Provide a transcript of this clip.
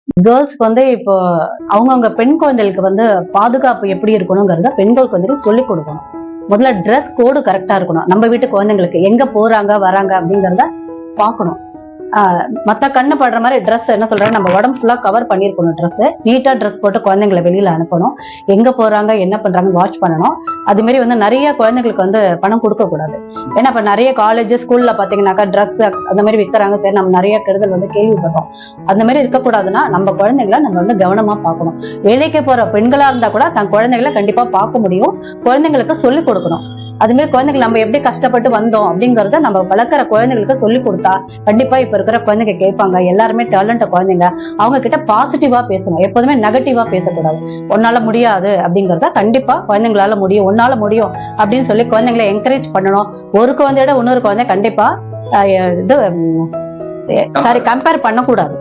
கேர்ள்ஸ்க்கு வந்து இப்போ அவங்கவுங்க பெண் குழந்தைகளுக்கு வந்து பாதுகாப்பு எப்படி இருக்கணுங்கிறத பெண் குழந்தைகளுக்கு சொல்லிக் கொடுக்கணும். முதல்ல ட்ரெஸ் கோடு கரெக்டா இருக்கணும். நம்ம வீட்டு குழந்தைங்களுக்கு எங்க போறாங்க வராங்க அப்படிங்கறத பாக்கணும். மத்த கண்ணு படுற மாதிரி ட்ரெஸ் என்ன சொல்றாங்க, நம்ம உடம்பு ஃபுல்லா கவர் பண்ணிருக்கணும். ட்ரெஸ் நீட்டா ட்ரெஸ் போட்டு குழந்தைங்களை வெளியில அனுப்பணும். எங்க போறாங்க என்ன பண்றாங்க வாட்ச் பண்ணணும். அது மாதிரி வந்து நிறைய குழந்தைங்களுக்கு வந்து பணம் கொடுக்க கூடாது. ஏன்னா இப்ப நிறைய காலேஜ் ஸ்கூல்ல பாத்தீங்கன்னாக்கா ட்ரக்ஸ் அந்த மாதிரி விற்கிறாங்க. சரி, நம்ம நிறைய கெடுதல் வந்து கேள்விப்படுறோம். அந்த மாதிரி இருக்கக்கூடாதுன்னா நம்ம குழந்தைங்களை நம்ம வந்து கவனமா பார்க்கணும். வேலைக்கு போற பெண்களா இருந்தா கூட தன் குழந்தைகளை கண்டிப்பா பார்க்க முடியும். குழந்தைங்களுக்கு சொல்லிக் கொடுக்கணும். அது மாதிரி குழந்தைகள் நம்ம எப்படி கஷ்டப்பட்டு வந்தோம் அப்படிங்கறத நம்ம வளர்க்குற குழந்தைங்களுக்கு சொல்லி கொடுத்தா கண்டிப்பா இப்ப இருக்கிற குழந்தைங்க கேட்பாங்க. எல்லாருமே டேலண்ட் குழந்தைங்க, அவங்க கிட்ட பாசிட்டிவா பேசணும். எப்போதுமே நெகட்டிவா பேசக்கூடாது. உன்னால முடியாது அப்படிங்கறத கண்டிப்பா குழந்தைங்களால முடியும், உன்னால முடியும் அப்படின்னு சொல்லி குழந்தைங்களை என்கரேஜ் பண்ணணும். ஒரு குழந்தையோட இன்னொரு குழந்தை கண்டிப்பா கம்பேர் பண்ணக்கூடாது.